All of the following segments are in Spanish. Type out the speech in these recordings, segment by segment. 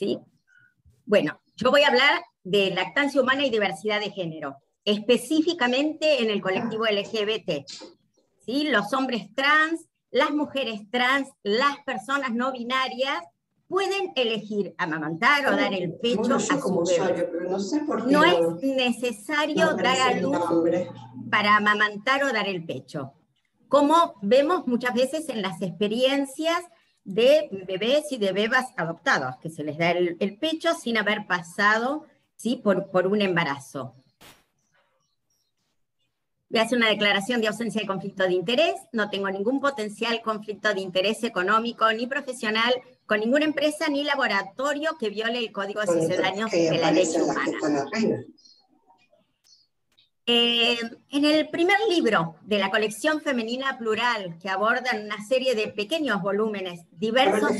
¿sí? Bueno, yo voy a hablar de lactancia humana y diversidad de género, específicamente en el colectivo LGBT, ¿sí? Los hombres trans, las mujeres trans, las personas no binarias pueden elegir amamantar o dar el pecho a su bebé. No es necesario dar a luz para amamantar o dar el pecho, como vemos muchas veces en las experiencias de bebés y de bebas adoptados, que se les da el pecho sin haber pasado, ¿sí?, por un embarazo. Voy a hacer una declaración de ausencia de conflicto de interés. No tengo ningún potencial conflicto de interés económico ni profesional con ninguna empresa ni laboratorio que viole el Código de Sucedáneos de la Leche Humana. En el primer libro de la colección femenina plural, que abordan una serie de pequeños volúmenes diversos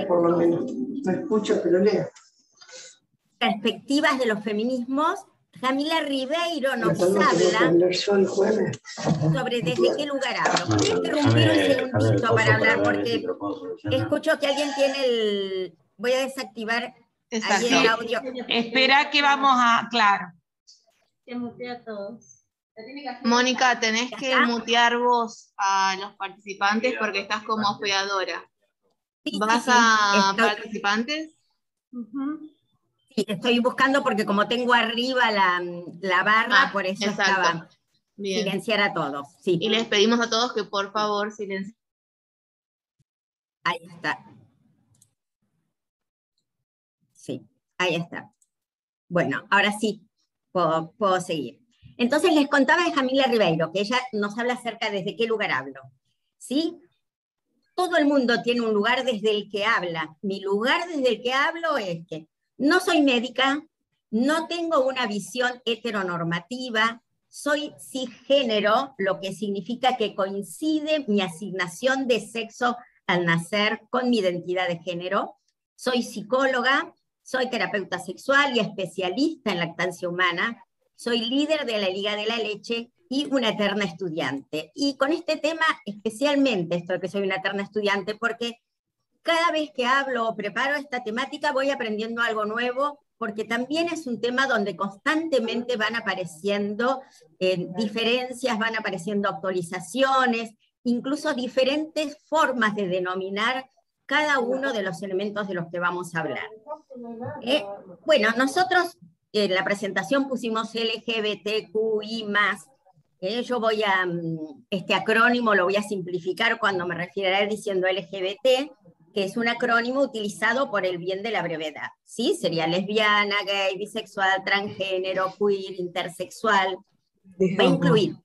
por lo menos. No escucho, pero leo. Perspectivas de los feminismos, Jamila Ribeiro nos habla sobre desde qué lugar hablo. Voy a interrumpir un segundito para hablar porque escucho que alguien tiene el... Voy a desactivar ahí el audio. Espera que vamos a... Claro. Se mutea a todos. Mónica, tenés que mutear vos a los participantes porque estás como hospedadora. Sí, ¿Vas sí, a participantes? Sí, estoy buscando porque como tengo arriba la barra, por eso exacto. estaba Bien. Silenciar a todos. Sí. Y les pedimos a todos que por favor silencien. Ahí está. Sí, ahí está. Bueno, ahora sí, puedo seguir. Entonces les contaba de Jamila Ribeiro, que ella nos habla acerca desde qué lugar hablo. ¿Sí? Todo el mundo tiene un lugar desde el que habla. Mi lugar desde el que hablo es que no soy médica, no tengo una visión heteronormativa, soy cisgénero, lo que significa que coincide mi asignación de sexo al nacer con mi identidad de género. Soy psicóloga, soy terapeuta sexual y especialista en lactancia humana. Soy líder de la Liga de la Leche y una eterna estudiante. Y con este tema, especialmente esto de que soy una eterna estudiante, porque cada vez que hablo o preparo esta temática voy aprendiendo algo nuevo, porque también es un tema donde constantemente van apareciendo diferencias, van apareciendo actualizaciones, incluso diferentes formas de denominar cada uno de los elementos de los que vamos a hablar. Bueno, nosotros en la presentación pusimos LGBTQI+, yo voy a, este acrónimo lo voy a simplificar cuando me refiero diciendo LGBT, que es un acrónimo utilizado por el bien de la brevedad, ¿sí? Sería lesbiana, gay, bisexual, transgénero, queer, intersexual. Va a incluir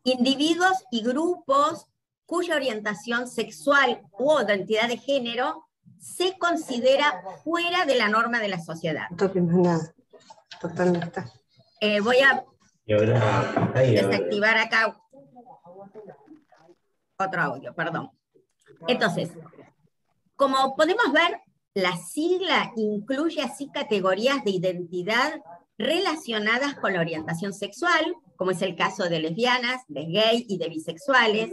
individuos y grupos cuya orientación sexual u identidad de género se considera fuera de la norma de la sociedad. Voy a desactivar acá otro audio, perdón. Entonces, como podemos ver, la sigla incluye así categorías de identidad relacionadas con la orientación sexual, como es el caso de lesbianas, de gay y de bisexuales,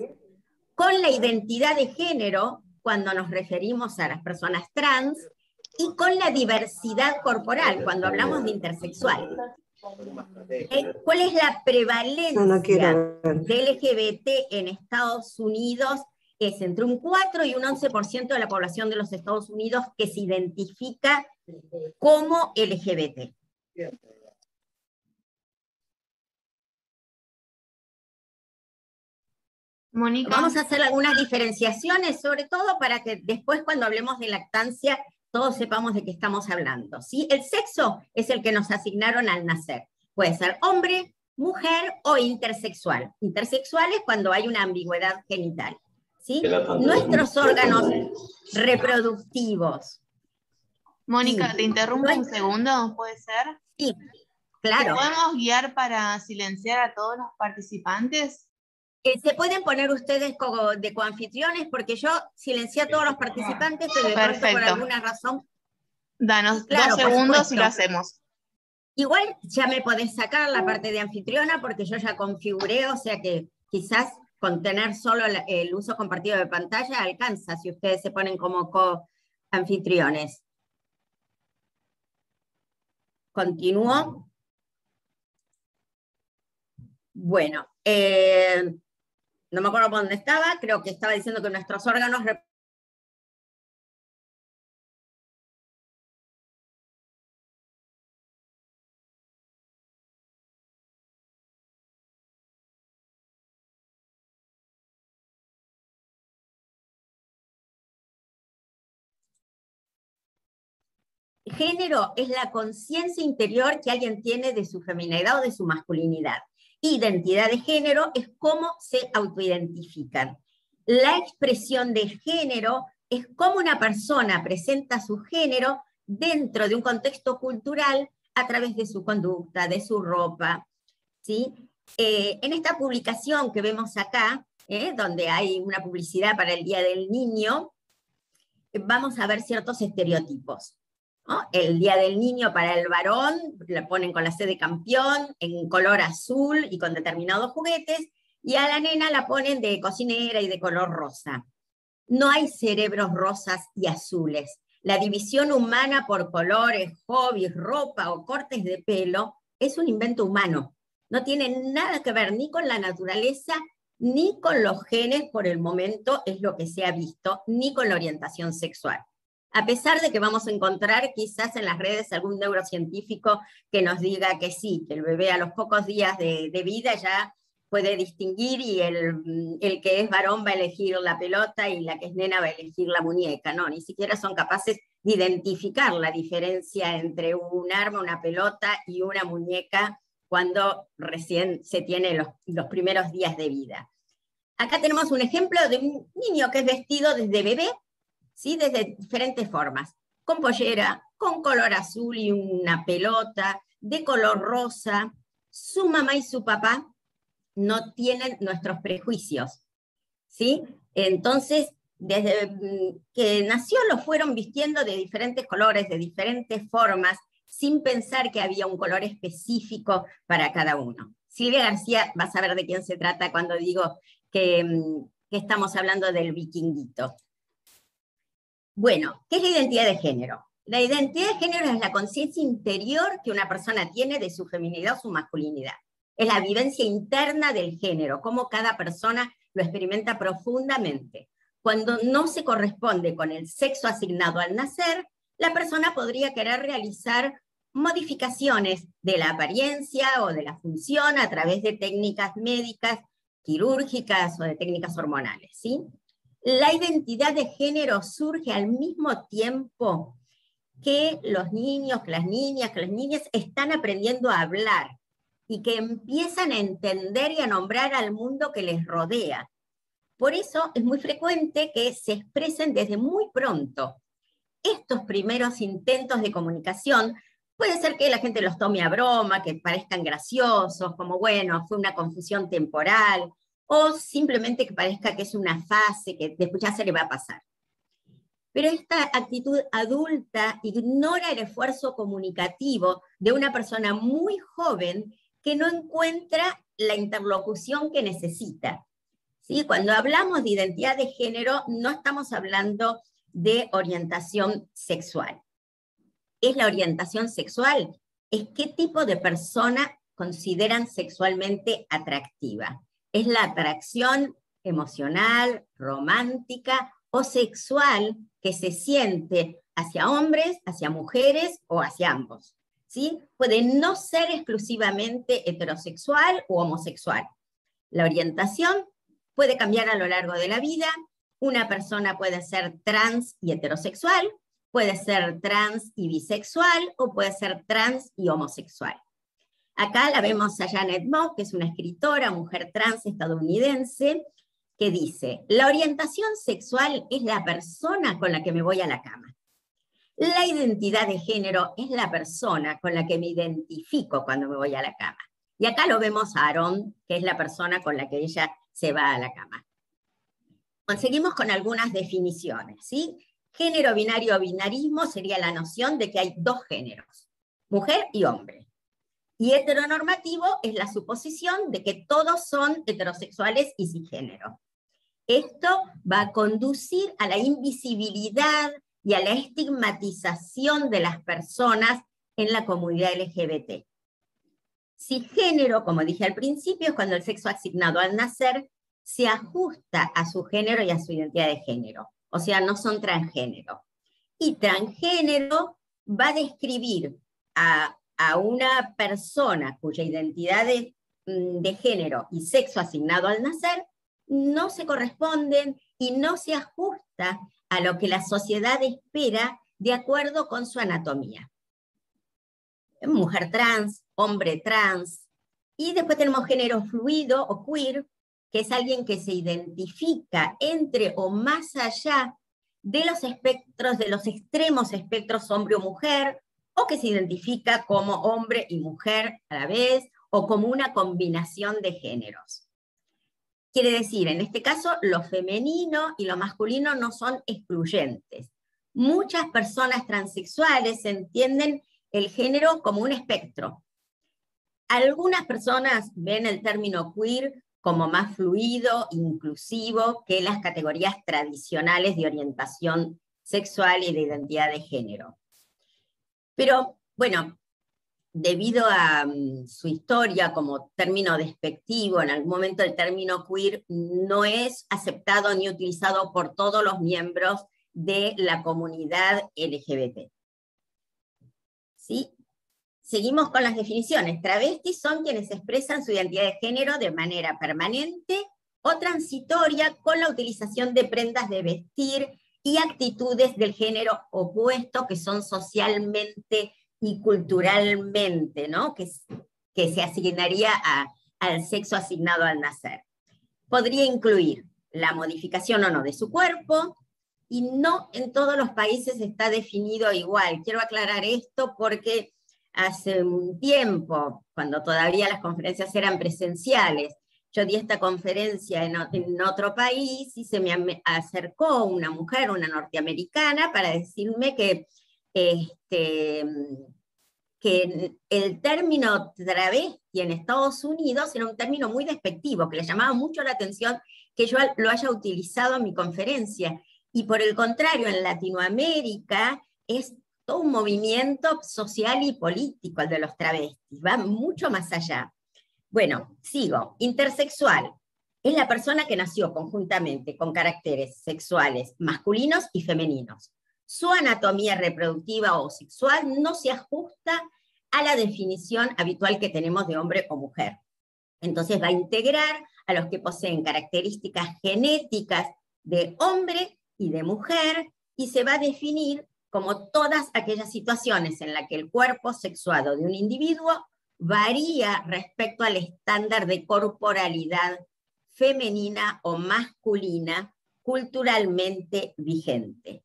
con la identidad de género, cuando nos referimos a las personas trans, y con la diversidad corporal, cuando hablamos de intersexual. ¿Cuál es la prevalencia de LGBT en Estados Unidos? Es entre un 4 y un 11% de la población de los Estados Unidos que se identifica como LGBT. Mónica. Vamos a hacer algunas diferenciaciones, sobre todo para que después cuando hablemos de lactancia todos sepamos de qué estamos hablando, ¿sí? El sexo es el que nos asignaron al nacer. Puede ser hombre, mujer o intersexual. Intersexual es cuando hay una ambigüedad genital, ¿sí? Nuestros órganos reproductivos. Mónica, ¿te interrumpo un segundo? ¿Puede ser? Sí, claro. ¿Te podemos guiar para silenciar a todos los participantes? Se pueden poner ustedes de coanfitriones porque yo silencié a todos los participantes, pero de pronto por alguna razón... Danos 2 segundos y lo hacemos. Igual ya me podés sacar la parte de anfitriona porque yo ya configuré, o sea que quizás con tener solo el uso compartido de pantalla alcanza si ustedes se ponen como co-anfitriones. Continúo. Bueno, no me acuerdo por dónde estaba, creo que estaba diciendo que nuestros órganos género es la conciencia interior que alguien tiene de su feminidad o de su masculinidad. Identidad de género es cómo se autoidentifican. La expresión de género es cómo una persona presenta su género dentro de un contexto cultural a través de su conducta, de su ropa, ¿sí? En esta publicación que vemos acá, donde hay una publicidad para el Día del Niño, vamos a ver ciertos estereotipos, ¿no? El Día del Niño para el varón, le ponen con la C de campeón, en color azul y con determinados juguetes, y a la nena la ponen de cocinera y de color rosa. No hay cerebros rosas y azules. La división humana por colores, hobbies, ropa o cortes de pelo es un invento humano. No tiene nada que ver ni con la naturaleza, ni con los genes, por el momento es lo que se ha visto, ni con la orientación sexual. A pesar de que vamos a encontrar quizás en las redes algún neurocientífico que nos diga que sí, que el bebé a los pocos días de vida ya puede distinguir y el que es varón va a elegir la pelota y la que es nena va a elegir la muñeca. No, ni siquiera son capaces de identificar la diferencia entre un arma, una pelota y una muñeca cuando recién se tiene los primeros días de vida. Acá tenemos un ejemplo de un niño que es vestido desde bebé, ¿sí? Desde diferentes formas, con pollera, con color azul y una pelota, de color rosa. Su mamá y su papá no tienen nuestros prejuicios, ¿sí? Entonces, desde que nació lo fueron vistiendo de diferentes colores, de diferentes formas, sin pensar que había un color específico para cada uno. Silvia García va a saber de quién se trata cuando digo que estamos hablando del vikinguito. Bueno, ¿qué es la identidad de género? La identidad de género es la conciencia interior que una persona tiene de su feminidad o su masculinidad. Es la vivencia interna del género, cómo cada persona lo experimenta profundamente. Cuando no se corresponde con el sexo asignado al nacer, la persona podría querer realizar modificaciones de la apariencia o de la función a través de técnicas médicas, quirúrgicas o de técnicas hormonales, ¿sí? La identidad de género surge al mismo tiempo que los niños, que las niñas están aprendiendo a hablar y que empiezan a entender y a nombrar al mundo que les rodea. Por eso es muy frecuente que se expresen desde muy pronto. Estos primeros intentos de comunicación puede ser que la gente los tome a broma, que parezcan graciosos, como bueno, fue una confusión temporal, o simplemente que parezca que es una fase, que después ya se le va a pasar. Pero esta actitud adulta ignora el esfuerzo comunicativo de una persona muy joven que no encuentra la interlocución que necesita. ¿Sí? Cuando hablamos de identidad de género, no estamos hablando de orientación sexual. ¿Es la orientación sexual? Es qué tipo de persona consideran sexualmente atractiva. Es la atracción emocional, romántica o sexual que se siente hacia hombres, hacia mujeres o hacia ambos. ¿Sí? Puede no ser exclusivamente heterosexual o homosexual. La orientación puede cambiar a lo largo de la vida. Una persona puede ser trans y heterosexual, puede ser trans y bisexual, o puede ser trans y homosexual. Acá la vemos a Janet Mock, que es una escritora, mujer trans estadounidense, que dice: la orientación sexual es la persona con la que me voy a la cama. La identidad de género es la persona con la que me identifico cuando me voy a la cama. Y acá lo vemos a Aaron, que es la persona con la que ella se va a la cama. Seguimos con algunas definiciones, ¿sí? Género binario o binarismo sería la noción de que hay dos géneros, mujer y hombre. Y heteronormativo es la suposición de que todos son heterosexuales y cisgénero. Esto va a conducir a la invisibilidad y a la estigmatización de las personas en la comunidad LGBT. Cisgénero, como dije al principio, es cuando el sexo asignado al nacer se ajusta a su género y a su identidad de género. O sea, no son transgénero. Y transgénero va a describir a una persona cuya identidad de género y sexo asignado al nacer no se corresponden y no se ajusta a lo que la sociedad espera de acuerdo con su anatomía. Mujer trans, hombre trans, y después tenemos género fluido o queer, que es alguien que se identifica entre o más allá de los espectros, de los extremos espectros hombre o mujer, o que se identifica como hombre y mujer a la vez, o como una combinación de géneros. Quiere decir, en este caso, lo femenino y lo masculino no son excluyentes. Muchas personas transexuales entienden el género como un espectro. Algunas personas ven el término queer como más fluido, inclusivo, que las categorías tradicionales de orientación sexual y de identidad de género. Pero, bueno, debido a su historia como término despectivo, en algún momento el término queer no es aceptado ni utilizado por todos los miembros de la comunidad LGBT. ¿Sí? Seguimos con las definiciones. Travestis son quienes expresan su identidad de género de manera permanente o transitoria con la utilización de prendas de vestir y actitudes del género opuesto que son socialmente y culturalmente, ¿no? que se asignaría al sexo asignado al nacer. Podría incluir la modificación o no de su cuerpo, y no en todos los países está definido igual. Quiero aclarar esto porque hace un tiempo, cuando todavía las conferencias eran presenciales, yo di esta conferencia en otro país y se me acercó una mujer, una norteamericana, para decirme que el término travesti en Estados Unidos era un término muy despectivo, que le llamaba mucho la atención que yo lo haya utilizado en mi conferencia. Y por el contrario, en Latinoamérica es todo un movimiento social y político el de los travestis, va mucho más allá. Bueno, sigo. Intersexual es la persona que nació conjuntamente con caracteres sexuales masculinos y femeninos. Su anatomía reproductiva o sexual no se ajusta a la definición habitual que tenemos de hombre o mujer. Entonces va a integrar a los que poseen características genéticas de hombre y de mujer, y se va a definir como todas aquellas situaciones en las que el cuerpo sexuado de un individuo varía respecto al estándar de corporalidad femenina o masculina culturalmente vigente.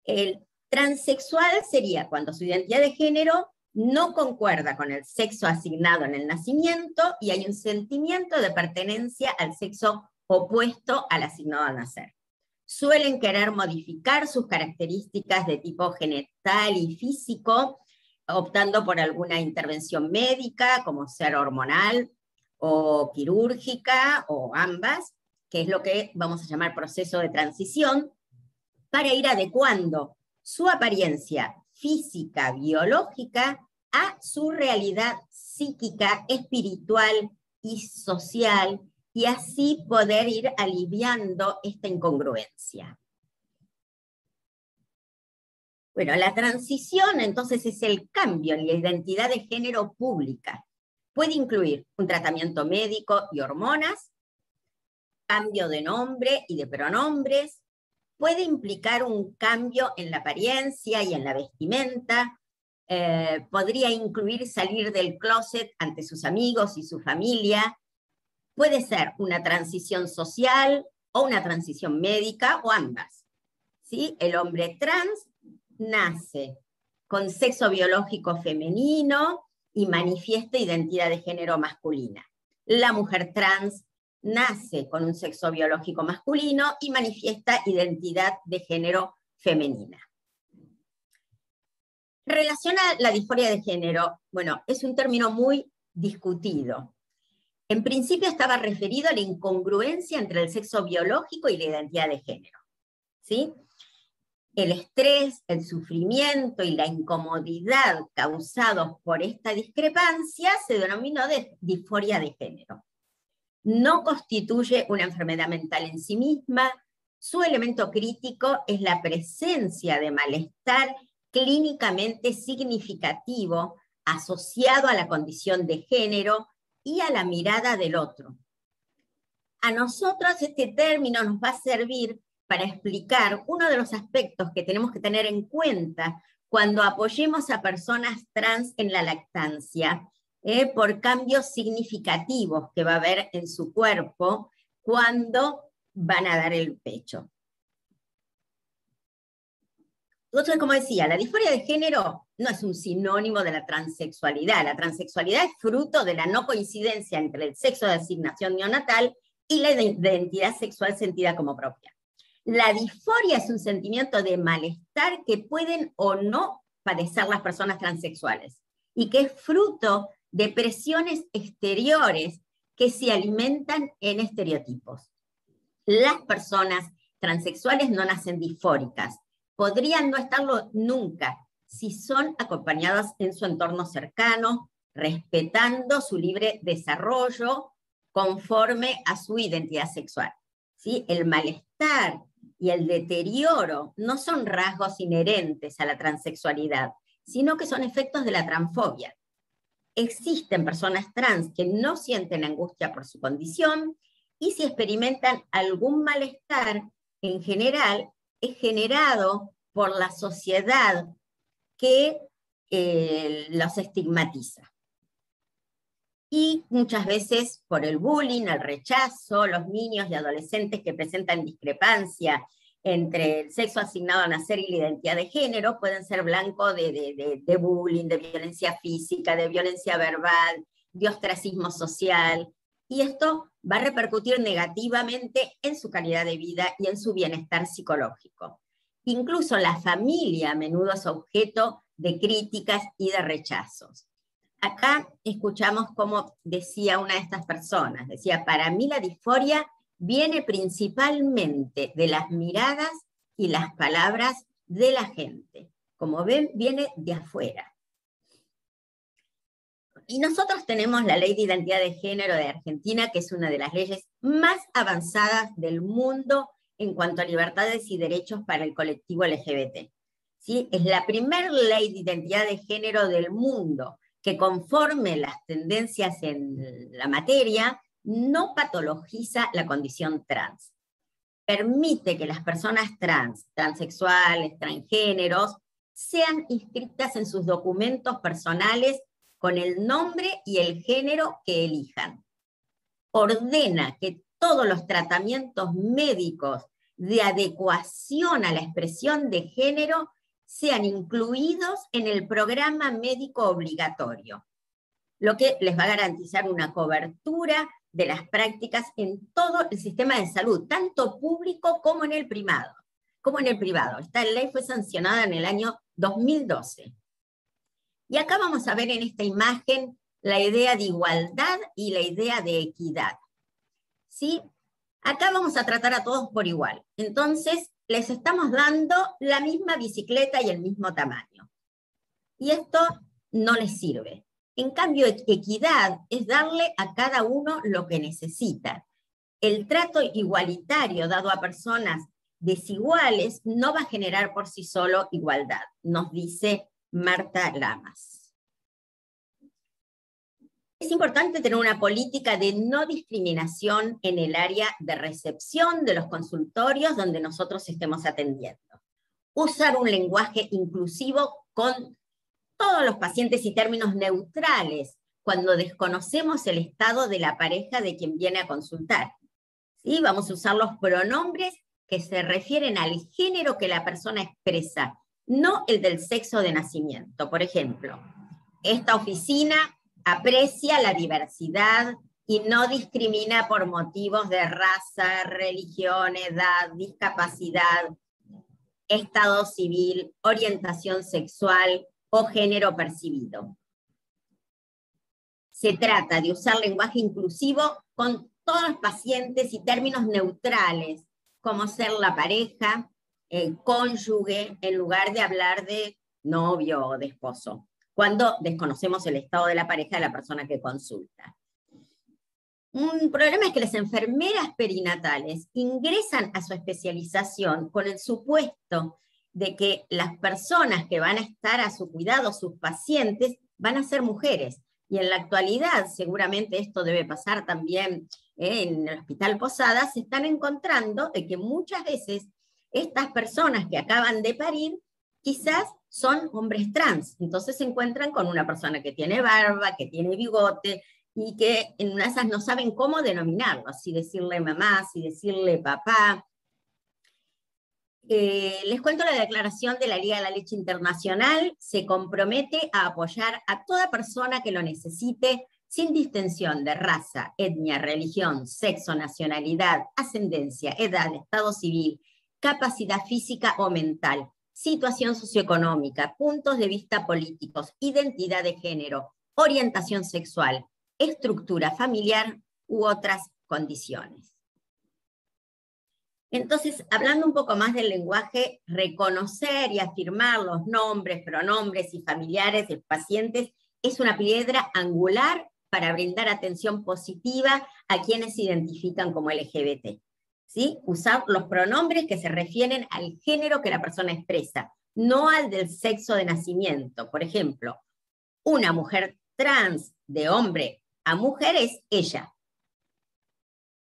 El transexual sería cuando su identidad de género no concuerda con el sexo asignado en el nacimiento y hay un sentimiento de pertenencia al sexo opuesto al asignado al nacer. Suelen querer modificar sus características de tipo genital y físico, optando por alguna intervención médica, como ser hormonal o quirúrgica, o ambas, que es lo que vamos a llamar proceso de transición, para ir adecuando su apariencia física, biológica, a su realidad psíquica, espiritual y social, y así poder ir aliviando esta incongruencia. Bueno, la transición entonces es el cambio en la identidad de género pública. Puede incluir un tratamiento médico y hormonas, cambio de nombre y de pronombres, puede implicar un cambio en la apariencia y en la vestimenta, podría incluir salir del closet ante sus amigos y su familia, puede ser una transición social o una transición médica o ambas. ¿Sí? El hombre trans nace con sexo biológico femenino y manifiesta identidad de género masculina. La mujer trans nace con un sexo biológico masculino y manifiesta identidad de género femenina. Relación a la disforia de género, bueno, es un término muy discutido. En principio estaba referido a la incongruencia entre el sexo biológico y la identidad de género, ¿sí? El estrés, el sufrimiento y la incomodidad causados por esta discrepancia se denominó disforia de género. No constituye una enfermedad mental en sí misma. Su elemento crítico es la presencia de malestar clínicamente significativo asociado a la condición de género y a la mirada del otro. A nosotros este término nos va a servir para explicar uno de los aspectos que tenemos que tener en cuenta cuando apoyemos a personas trans en la lactancia, por cambios significativos que va a haber en su cuerpo cuando van a dar el pecho. Entonces, como decía, la disforia de género no es un sinónimo de la transexualidad. La transexualidad es fruto de la no coincidencia entre el sexo de asignación neonatal y la identidad sexual sentida como propia. La disforia es un sentimiento de malestar que pueden o no padecer las personas transexuales y que es fruto de presiones exteriores que se alimentan en estereotipos. Las personas transexuales no nacen disfóricas, podrían no estarlo nunca si son acompañadas en su entorno cercano, respetando su libre desarrollo conforme a su identidad sexual. ¿Sí? El malestar y el deterioro no son rasgos inherentes a la transexualidad, sino que son efectos de la transfobia. Existen personas trans que no sienten angustia por su condición y si experimentan algún malestar, en general, es generado por la sociedad que los estigmatiza. Y muchas veces por el bullying, el rechazo, los niños y adolescentes que presentan discrepancia entre el sexo asignado a nacer y la identidad de género pueden ser blanco de bullying, de violencia física, de violencia verbal, de ostracismo social, y esto va a repercutir negativamente en su calidad de vida y en su bienestar psicológico. Incluso la familia a menudo es objeto de críticas y de rechazos. Acá escuchamos cómo decía una de estas personas, decía, para mí la disforia viene principalmente de las miradas y las palabras de la gente. Como ven, viene de afuera. Y nosotros tenemos la Ley de Identidad de Género de Argentina, que es una de las leyes más avanzadas del mundo en cuanto a libertades y derechos para el colectivo LGBT. ¿Sí? Es la primera ley de identidad de género del mundo que, conforme las tendencias en la materia, no patologiza la condición trans. Permite que las personas trans, transexuales, transgéneros, sean inscritas en sus documentos personales con el nombre y el género que elijan. Ordena que todos los tratamientos médicos de adecuación a la expresión de género sean incluidos en el programa médico obligatorio, lo que les va a garantizar una cobertura de las prácticas en todo el sistema de salud, tanto público como en el privado. Esta ley fue sancionada en el año 2012. Y acá vamos a ver en esta imagen la idea de igualdad y la idea de equidad. ¿Sí? Acá vamos a tratar a todos por igual. Entonces, les estamos dando la misma bicicleta y el mismo tamaño. Y esto no les sirve. En cambio, equidad es darle a cada uno lo que necesita. El trato igualitario dado a personas desiguales no va a generar por sí solo igualdad, nos dice Marta Lamas. Es importante tener una política de no discriminación en el área de recepción de los consultorios donde nosotros estemos atendiendo. Usar un lenguaje inclusivo con todos los pacientes y términos neutrales cuando desconocemos el estado de la pareja de quien viene a consultar. ¿Sí? Vamos a usar los pronombres que se refieren al género que la persona expresa, no el del sexo de nacimiento. Por ejemplo, esta oficina aprecia la diversidad y no discrimina por motivos de raza, religión, edad, discapacidad, estado civil, orientación sexual o género percibido. Se trata de usar lenguaje inclusivo con todos los pacientes y términos neutrales, como ser la pareja, cónyuge, en lugar de hablar de novio o de esposo, cuando desconocemos el estado de la pareja de la persona que consulta. Un problema es que las enfermeras perinatales ingresan a su especialización con el supuesto de que las personas que van a estar a su cuidado, sus pacientes, van a ser mujeres. Y en la actualidad, seguramente esto debe pasar también en el Hospital Posadas, se están encontrando de que muchas veces estas personas que acaban de parir quizás son hombres trans. Entonces se encuentran con una persona que tiene barba, que tiene bigote, y que en una de esas no saben cómo denominarlo, si decirle mamá, si decirle papá. Les cuento la declaración de la Liga de la Leche Internacional. Se compromete a apoyar a toda persona que lo necesite, sin distinción de raza, etnia, religión, sexo, nacionalidad, ascendencia, edad, estado civil, capacidad física o mental, situación socioeconómica, puntos de vista políticos, identidad de género, orientación sexual, estructura familiar u otras condiciones. Entonces, hablando un poco más del lenguaje, reconocer y afirmar los nombres, pronombres y familiares de pacientes es una piedra angular para brindar atención positiva a quienes se identifican como LGBT. ¿Sí? Usar los pronombres que se refieren al género que la persona expresa, no al del sexo de nacimiento. Por ejemplo, una mujer trans de hombre a mujer es ella.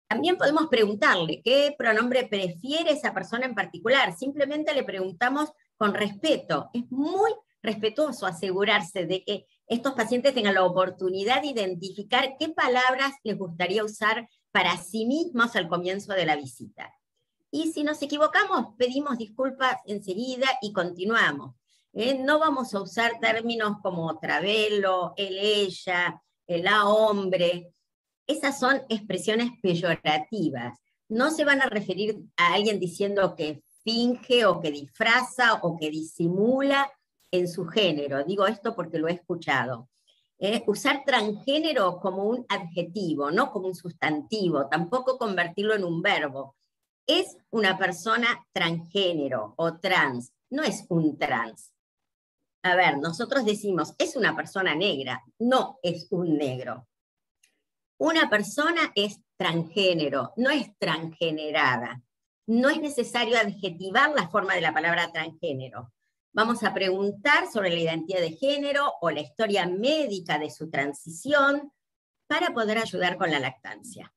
También podemos preguntarle qué pronombre prefiere esa persona en particular. Simplemente le preguntamos con respeto. Es muy respetuoso asegurarse de que estos pacientes tengan la oportunidad de identificar qué palabras les gustaría usar para sí mismos al comienzo de la visita. Y si nos equivocamos, pedimos disculpas enseguida y continuamos. No vamos a usar términos como travelo, él, ella, la hombre. Esas son expresiones peyorativas. No se van a referir a alguien diciendo que finge o que disfraza o que disimula en su género. Digo esto porque lo he escuchado. Usar transgénero como un adjetivo, no como un sustantivo, tampoco convertirlo en un verbo. Es una persona transgénero o trans, no es un trans. A ver, nosotros decimos, es una persona negra, no es un negro. Una persona es transgénero, no es transgenerada. No es necesario adjetivar la forma de la palabra transgénero. Vamos a preguntar sobre la identidad de género o la historia médica de su transición para poder ayudar con la lactancia.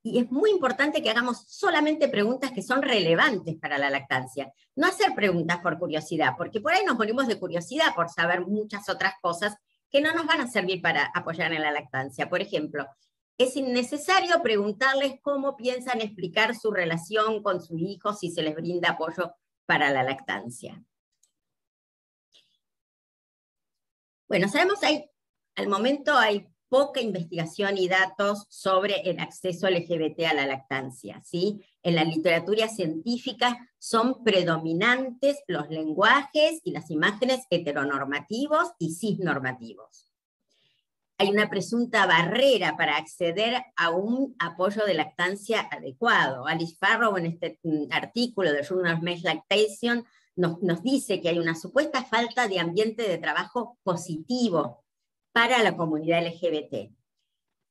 Y es muy importante que hagamos solamente preguntas que son relevantes para la lactancia. No hacer preguntas por curiosidad, porque por ahí nos morimos de curiosidad por saber muchas otras cosas que no nos van a servir para apoyar en la lactancia. Por ejemplo, es innecesario preguntarles cómo piensan explicar su relación con su hijo si se les brinda apoyo para la lactancia. Bueno, sabemos que al momento hay poca investigación y datos sobre el acceso LGBT a la lactancia, ¿sí? En la literatura científica son predominantes los lenguajes y las imágenes heteronormativos y cisnormativos. Hay una presunta barrera para acceder a un apoyo de lactancia adecuado. Alice Farrow, en este artículo de Journal of Men's Lactation, nos dice que hay una supuesta falta de ambiente de trabajo positivo para la comunidad LGBT.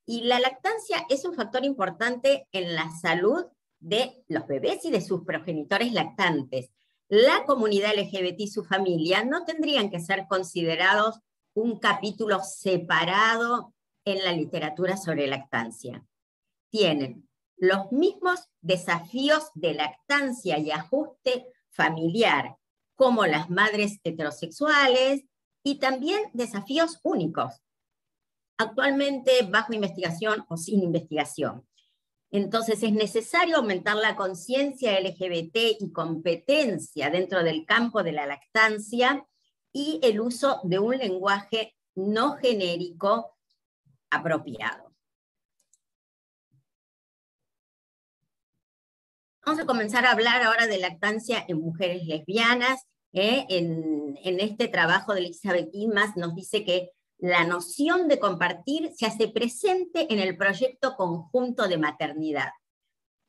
Y la lactancia es un factor importante en la salud de los bebés y de sus progenitores lactantes. La comunidad LGBT y su familia no tendrían que ser considerados un capítulo separado en la literatura sobre lactancia. Tienen los mismos desafíos de lactancia y ajuste familiar, como las madres heterosexuales, y también desafíos únicos, actualmente bajo investigación o sin investigación. Entonces es necesario aumentar la conciencia LGBT y competencia dentro del campo de la lactancia y el uso de un lenguaje no genérico apropiado. Vamos a comenzar a hablar ahora de lactancia en mujeres lesbianas. En este trabajo de Elizabeth Gilman nos dice que la noción de compartir se hace presente en el proyecto conjunto de maternidad.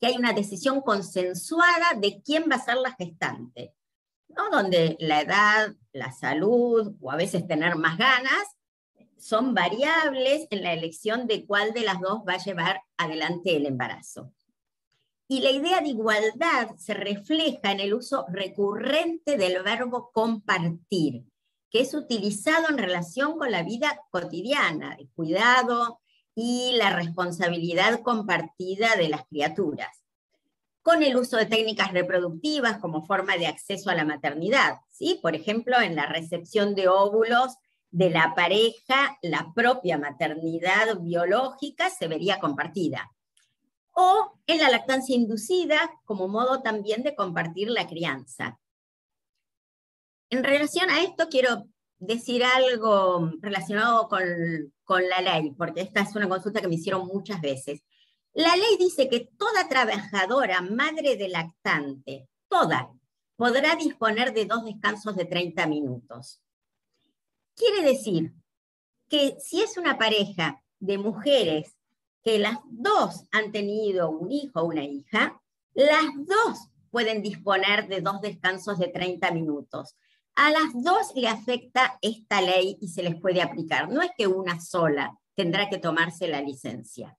que hay una decisión consensuada de quién va a ser la gestante, ¿no? Donde la edad, la salud, o a veces tener más ganas, son variables en la elección de cuál de las dos va a llevar adelante el embarazo. Y la idea de igualdad se refleja en el uso recurrente del verbo compartir, que es utilizado en relación con la vida cotidiana, el cuidado y la responsabilidad compartida de las criaturas, con el uso de técnicas reproductivas como forma de acceso a la maternidad, ¿sí? Por ejemplo, en la recepción de óvulos de la pareja, la propia maternidad biológica se vería compartida. O en la lactancia inducida, como modo también de compartir la crianza. En relación a esto, quiero decir algo relacionado con la ley, porque esta es una consulta que me hicieron muchas veces. La ley dice que toda trabajadora, madre de lactante, toda, podrá disponer de 2 descansos de 30 minutos. Quiere decir que si es una pareja de mujeres que las dos han tenido un hijo o una hija, las dos pueden disponer de 2 descansos de 30 minutos. A las dos le afecta esta ley y se les puede aplicar. No es que una sola tendrá que tomarse la licencia.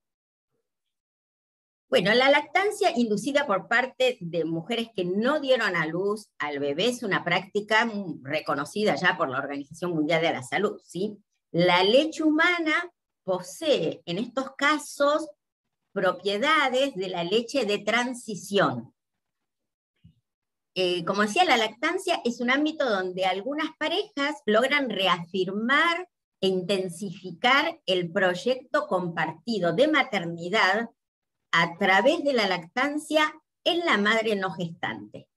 Bueno, la lactancia inducida por parte de mujeres que no dieron a luz al bebé es una práctica reconocida ya por la Organización Mundial de la Salud, ¿sí? La leche humana posee en estos casos propiedades de la leche de transición. Como decía, la lactancia es un ámbito donde algunas parejas logran reafirmar e intensificar el proyecto compartido de maternidad a través de la lactancia en la madre no gestante.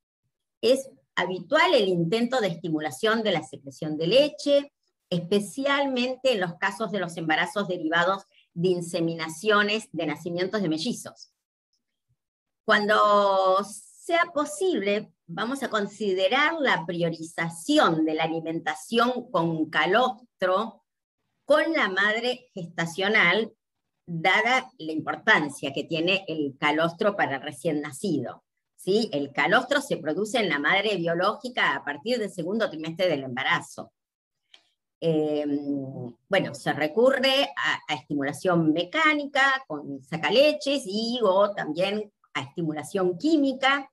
Es habitual el intento de estimulación de la secreción de leche, especialmente en los casos de los embarazos derivados de inseminaciones de nacimientos de mellizos. Cuando sea posible, vamos a considerar la priorización de la alimentación con calostro con la madre gestacional, dada la importancia que tiene el calostro para el recién nacido, ¿sí? El calostro se produce en la madre biológica a partir del 2º trimestre del embarazo. Bueno, se recurre a estimulación mecánica con sacaleches o también a estimulación química.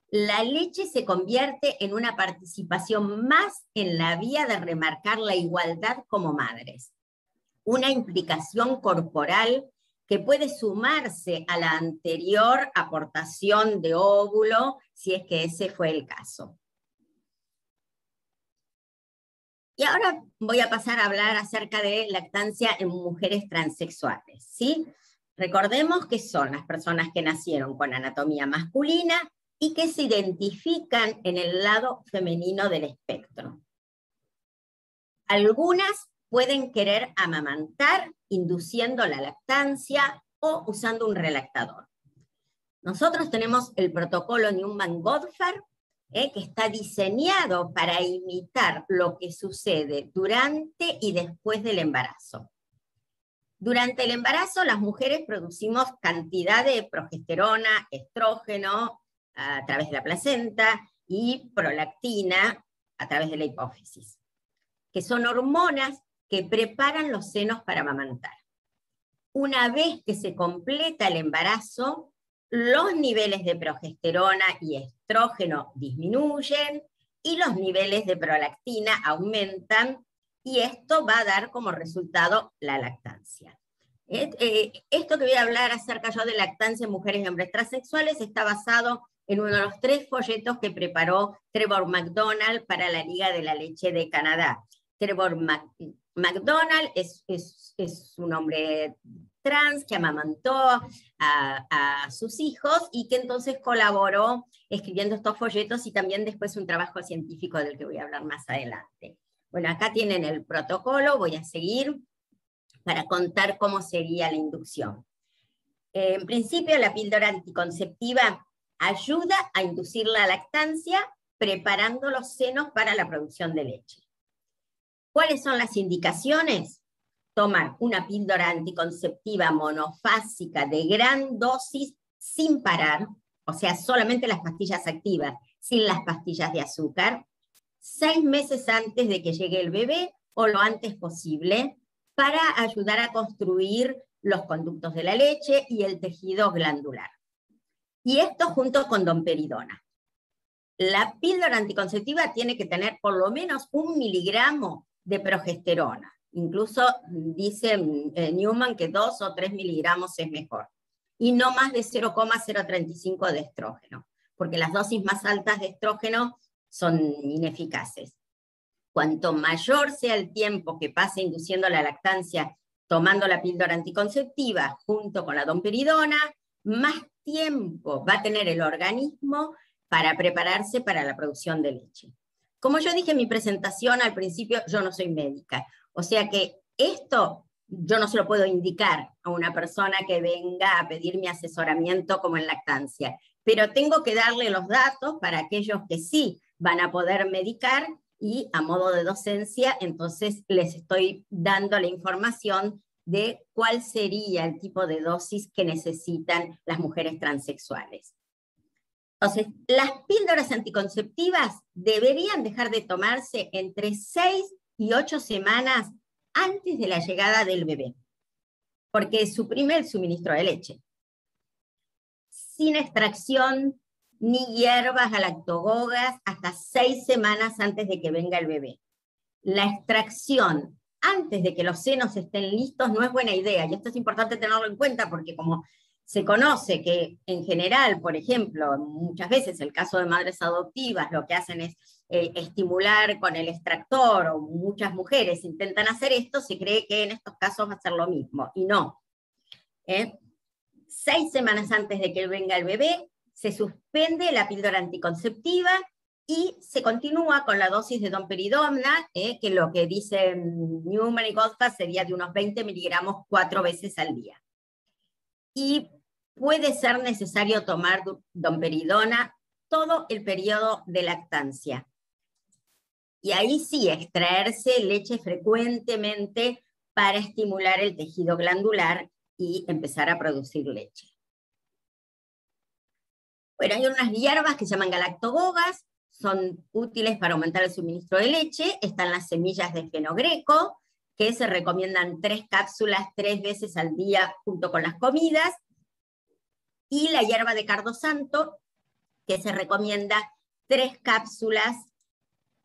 La leche se convierte en una participación más en la vía de remarcar la igualdad como madres. Una implicación corporal que puede sumarse a la anterior aportación de óvulo, si es que ese fue el caso. Y ahora voy a pasar a hablar acerca de lactancia en mujeres transexuales, ¿sí? Recordemos que son las personas que nacieron con anatomía masculina y que se identifican en el lado femenino del espectro. Algunas pueden querer amamantar induciendo la lactancia o usando un relactador. Nosotros tenemos el protocolo Newman-Godfar, que está diseñado para imitar lo que sucede durante y después del embarazo. Durante el embarazo, las mujeres producimos cantidad de progesterona, estrógeno a través de la placenta y prolactina a través de la hipófisis, que son hormonas que preparan los senos para amamantar. Una vez que se completa el embarazo, los niveles de progesterona y estrógeno disminuyen y los niveles de prolactina aumentan, y esto va a dar como resultado la lactancia. Esto que voy a hablar acerca yo de lactancia en mujeres y hombres transexuales está basado en uno de los 3 folletos que preparó Trevor McDonald para la Liga de la Leche de Canadá. Trevor McDonald es un hombre trans que amamantó a sus hijos y que entonces colaboró escribiendo estos folletos y también después un trabajo científico del que voy a hablar más adelante. Bueno, acá tienen el protocolo, voy a seguir para contar cómo sería la inducción. En principio, la píldora anticonceptiva ayuda a inducir la lactancia preparando los senos para la producción de leche. ¿Cuáles son las indicaciones? Tomar una píldora anticonceptiva monofásica de gran dosis sin parar, o sea, solamente las pastillas activas, sin las pastillas de azúcar, 6 meses antes de que llegue el bebé o lo antes posible, para ayudar a construir los conductos de la leche y el tejido glandular. Y esto junto con domperidona. La píldora anticonceptiva tiene que tener por lo menos 1 miligramo de progesterona. Incluso dice Newman que 2 o 3 miligramos es mejor. Y no más de 0,035 de estrógeno, porque las dosis más altas de estrógeno son ineficaces. Cuanto mayor sea el tiempo que pase induciendo la lactancia tomando la píldora anticonceptiva junto con la domperidona, más tiempo va a tener el organismo para prepararse para la producción de leche. Como yo dije en mi presentación al principio, yo no soy médica, o sea que esto yo no se lo puedo indicar a una persona que venga a pedir mi asesoramiento como en lactancia, pero tengo que darle los datos para aquellos que sí van a poder medicar, y a modo de docencia, entonces les estoy dando la información de cuál sería el tipo de dosis que necesitan las mujeres transexuales. Entonces, las píldoras anticonceptivas deberían dejar de tomarse entre 6 y 8 semanas antes de la llegada del bebé, porque suprime el suministro de leche. Sin extracción ni hierbas galactogogas hasta 6 semanas antes de que venga el bebé. La extracción antes de que los senos estén listos no es buena idea, y esto es importante tenerlo en cuenta porque como se conoce que en general, por ejemplo, muchas veces el caso de madres adoptivas lo que hacen es estimular con el extractor, o muchas mujeres intentan hacer esto, se cree que en estos casos va a ser lo mismo, y no. 6 semanas antes de que venga el bebé, se suspende la píldora anticonceptiva y se continúa con la dosis de domperidona, que lo que dicen Newman y Goldfast sería de unos 20 miligramos 4 veces al día. Y puede ser necesario tomar domperidona todo el periodo de lactancia. Y ahí sí, extraerse leche frecuentemente para estimular el tejido glandular y empezar a producir leche. Bueno, hay unas hierbas que se llaman galactogogas, son útiles para aumentar el suministro de leche. Están las semillas de fenogreco, que se recomiendan 3 cápsulas 3 veces al día junto con las comidas, y la hierba de cardo santo, que se recomienda 3 cápsulas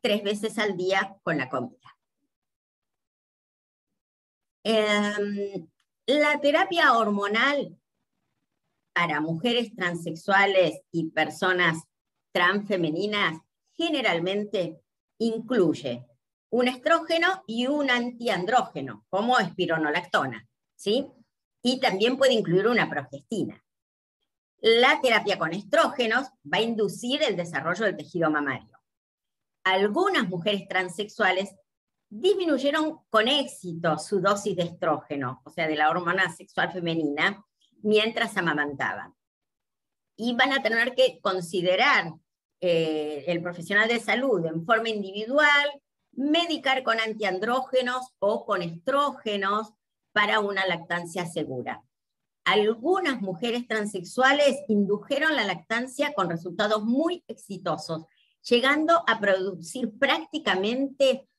3 veces al día con la comida. La terapia hormonal para mujeres transexuales y personas transfemeninas generalmente incluye un estrógeno y un antiandrógeno, como espironolactona, ¿sí? Y también puede incluir una progestina. La terapia con estrógenos va a inducir el desarrollo del tejido mamario. Algunas mujeres transexuales disminuyeron con éxito su dosis de estrógeno, o sea, de la hormona sexual femenina, mientras amamantaban. Y van a tener que considerar el profesional de salud en forma individual, medicar con antiandrógenos o con estrógenos para una lactancia segura. Algunas mujeres transexuales indujeron la lactancia con resultados muy exitosos, llegando a producir prácticamente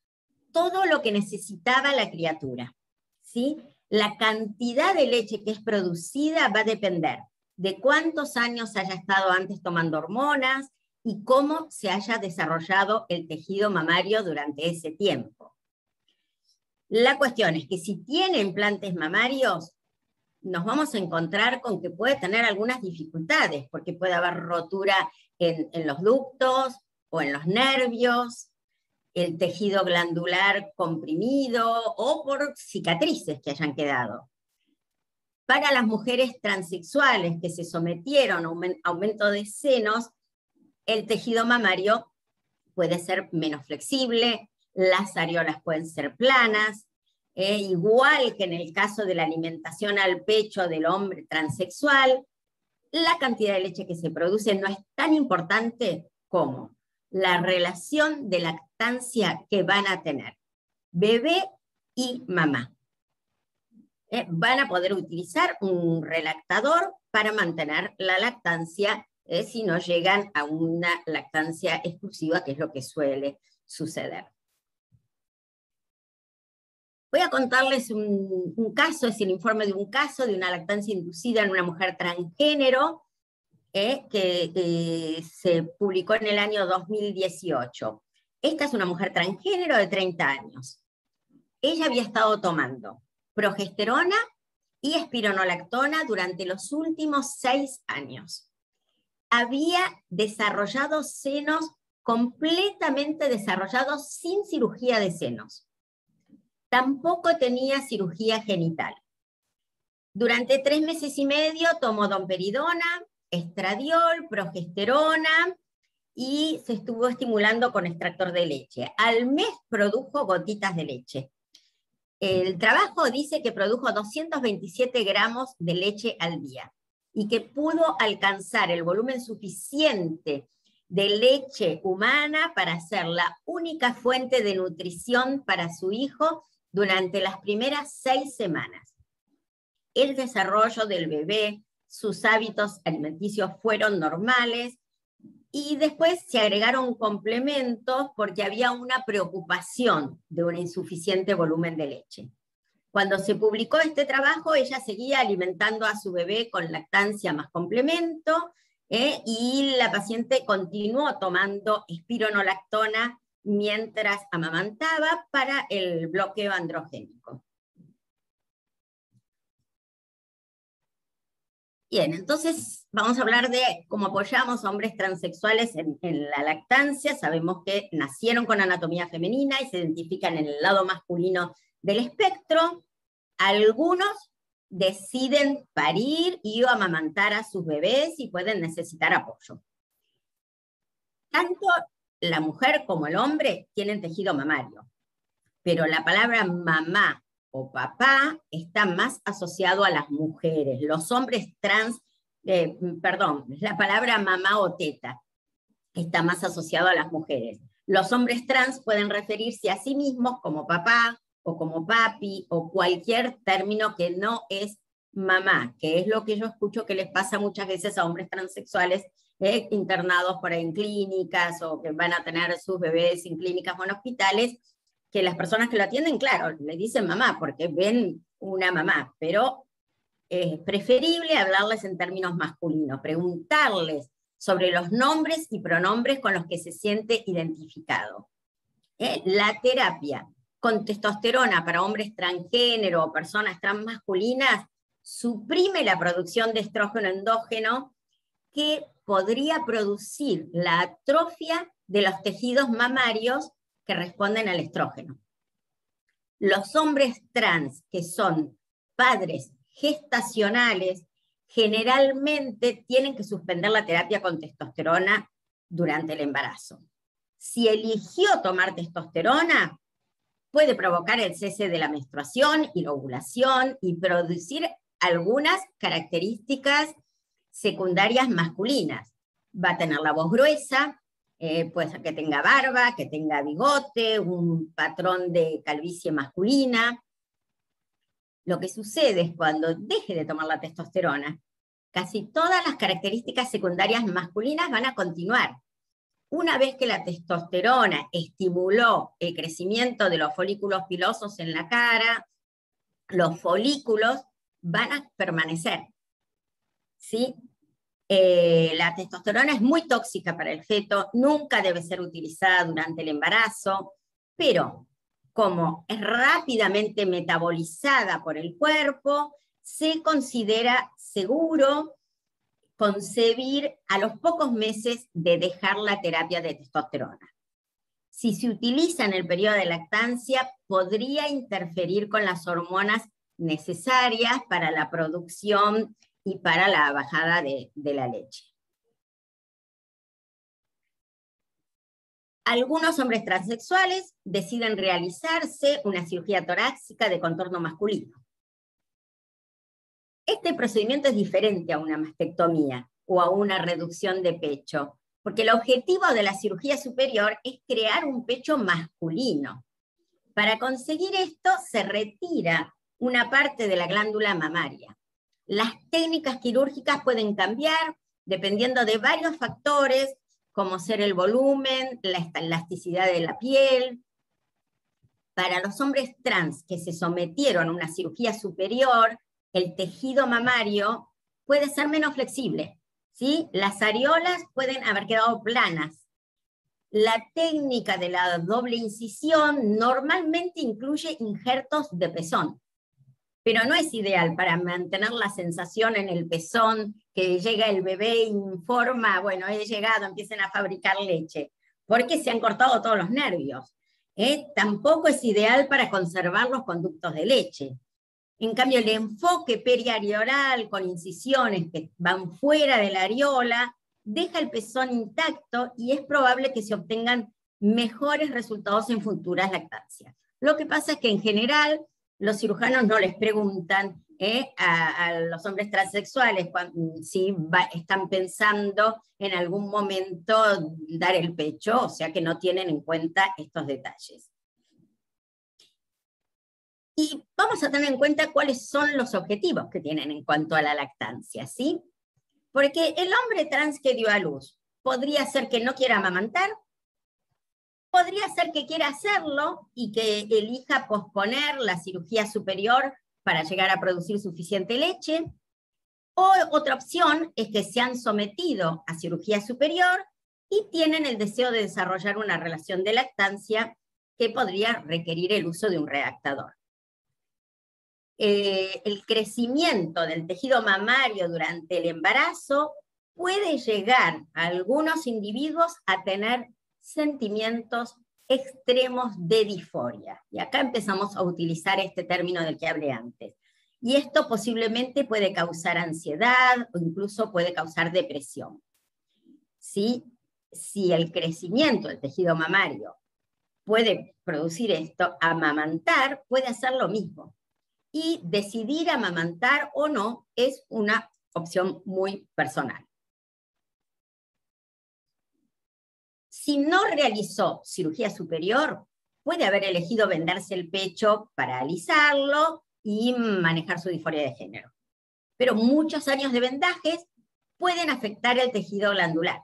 todo lo que necesitaba la criatura, ¿sí? La cantidad de leche que es producida va a depender de cuántos años haya estado antes tomando hormonas y cómo se haya desarrollado el tejido mamario durante ese tiempo. La cuestión es que si tiene implantes mamarios, nos vamos a encontrar con que puede tener algunas dificultades, porque puede haber rotura en los ductos o en los nervios, el tejido glandular comprimido o por cicatrices que hayan quedado. Para las mujeres transexuales que se sometieron a un aumento de senos, el tejido mamario puede ser menos flexible, las areolas pueden ser planas, igual que en el caso de la alimentación al pecho del hombre transexual, la cantidad de leche que se produce no es tan importante como la relación de lactancia que van a tener bebé y mamá. van a poder utilizar un relactador para mantener la lactancia si no llegan a una lactancia exclusiva, que es lo que suele suceder. Voy a contarles un caso, es el informe de un caso de una lactancia inducida en una mujer transgénero, que se publicó en el año 2018. Esta es una mujer transgénero de 30 años. Ella había estado tomando progesterona y espironolactona durante los últimos 6 años. Había desarrollado senos completamente desarrollados sin cirugía de senos. Tampoco tenía cirugía genital. Durante 3 meses y medio tomó domperidona, estradiol, progesterona y se estuvo estimulando con extractor de leche. Al mes produjo gotitas de leche. El trabajo dice que produjo 227 gramos de leche al día y que pudo alcanzar el volumen suficiente de leche humana para ser la única fuente de nutrición para su hijo durante las primeras 6 semanas. El desarrollo del bebé, sus hábitos alimenticios fueron normales y después se agregaron complementos porque había una preocupación de un insuficiente volumen de leche. Cuando se publicó este trabajo, ella seguía alimentando a su bebé con lactancia más complemento, y la paciente continuó tomando espironolactona mientras amamantaba para el bloqueo androgénico. Bien, entonces vamos a hablar de cómo apoyamos a hombres transexuales en la lactancia. Sabemos que nacieron con anatomía femenina y se identifican en el lado masculino del espectro. Algunos deciden parir y amamantar a sus bebés y pueden necesitar apoyo. Tanto la mujer como el hombre tienen tejido mamario, pero la palabra mamá o papá está más asociado a las mujeres. Los hombres trans, la palabra mamá o teta está más asociado a las mujeres. Los hombres trans pueden referirse a sí mismos como papá o como papi o cualquier término que no es mamá, que es lo que yo escucho que les pasa muchas veces a hombres transexuales internados por ahí en clínicas o que van a tener sus bebés en clínicas o en hospitales, que las personas que lo atienden, claro, le dicen mamá porque ven una mamá, pero es preferible hablarles en términos masculinos, preguntarles sobre los nombres y pronombres con los que se siente identificado. La terapia con testosterona para hombres transgénero o personas transmasculinas suprime la producción de estrógeno endógeno que podría producir la atrofia de los tejidos mamarios que responden al estrógeno. Los hombres trans que son padres gestacionales generalmente tienen que suspender la terapia con testosterona durante el embarazo. Si eligió tomar testosterona, puede provocar el cese de la menstruación y la ovulación y producir algunas características secundarias masculinas. Va a tener la voz gruesa, pues que tenga barba, que tenga bigote, un patrón de calvicie masculina. Lo que sucede es cuando deje de tomar la testosterona, casi todas las características secundarias masculinas van a continuar. Una vez que la testosterona estimuló el crecimiento de los folículos pilosos en la cara, los folículos van a permanecer, ¿sí? La testosterona es muy tóxica para el feto, nunca debe ser utilizada durante el embarazo, pero como es rápidamente metabolizada por el cuerpo, se considera seguro concebir a los pocos meses de dejar la terapia de testosterona. Si se utiliza en el periodo de lactancia, podría interferir con las hormonas necesarias para la producción y para la bajada de la leche. Algunos hombres transexuales deciden realizarse una cirugía torácica de contorno masculino. Este procedimiento es diferente a una mastectomía o a una reducción de pecho, porque el objetivo de la cirugía superior es crear un pecho masculino. Para conseguir esto se retira una parte de la glándula mamaria. Las técnicas quirúrgicas pueden cambiar dependiendo de varios factores, como ser el volumen, la elasticidad de la piel. Para los hombres trans que se sometieron a una cirugía superior, el tejido mamario puede ser menos flexible, ¿sí? Las areolas pueden haber quedado planas. La técnica de la doble incisión normalmente incluye injertos de pezón, pero no es ideal para mantener la sensación en el pezón, que llega el bebé e informa, bueno, he llegado, empiecen a fabricar leche, porque se han cortado todos los nervios. Tampoco es ideal para conservar los conductos de leche. En cambio, el enfoque periareolar con incisiones que van fuera de la areola deja el pezón intacto y es probable que se obtengan mejores resultados en futuras lactancias. Lo que pasa es que en general los cirujanos no les preguntan a los hombres transexuales si están pensando en algún momento dar el pecho, o sea que no tienen en cuenta estos detalles. Y vamos a tener en cuenta cuáles son los objetivos que tienen en cuanto a la lactancia, ¿sí? Porque el hombre trans que dio a luz, podría ser que no quiera amamantar, podría ser que quiera hacerlo y que elija posponer la cirugía superior para llegar a producir suficiente leche, o otra opción es que se han sometido a cirugía superior y tienen el deseo de desarrollar una relación de lactancia que podría requerir el uso de un reactador. El crecimiento del tejido mamario durante el embarazo puede llegar a algunos individuos a tener sentimientos extremos de disforia. Y acá empezamos a utilizar este término del que hablé antes. Y esto posiblemente puede causar ansiedad o incluso puede causar depresión. ¿Sí? Si el crecimiento del tejido mamario puede producir esto, amamantar puede hacer lo mismo. Y decidir amamantar o no es una opción muy personal. Si no realizó cirugía superior, puede haber elegido vendarse el pecho para alisarlo y manejar su disforia de género. Pero muchos años de vendajes pueden afectar el tejido glandular.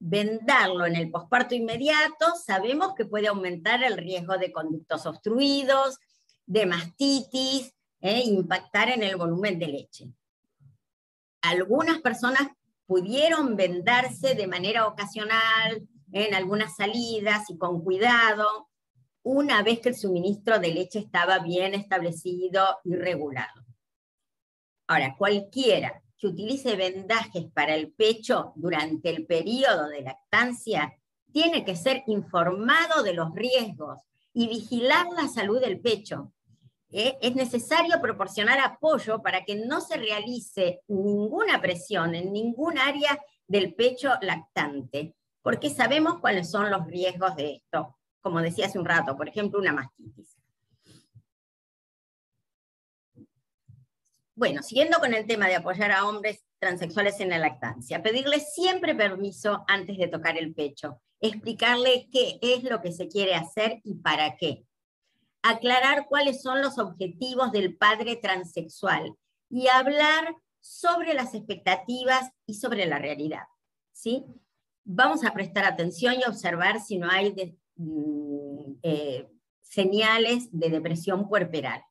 Vendarlo en el posparto inmediato, sabemos que puede aumentar el riesgo de conductos obstruidos, de mastitis, impactar en el volumen de leche. Algunas personas pudieron vendarse de manera ocasional, en algunas salidas y con cuidado, una vez que el suministro de leche estaba bien establecido y regulado. Ahora, cualquiera que utilice vendajes para el pecho durante el periodo de lactancia tiene que ser informado de los riesgos y vigilar la salud del pecho. Es necesario proporcionar apoyo para que no se realice ninguna presión en ningún área del pecho lactante, porque sabemos cuáles son los riesgos de esto, como decía hace un rato, por ejemplo, una mastitis. Bueno, siguiendo con el tema de apoyar a hombres transexuales en la lactancia, pedirles siempre permiso antes de tocar el pecho, explicarle qué es lo que se quiere hacer y para qué. Aclarar cuáles son los objetivos del padre transexual y hablar sobre las expectativas y sobre la realidad, ¿sí? Vamos a prestar atención y observar si no hay señales de depresión puerperal.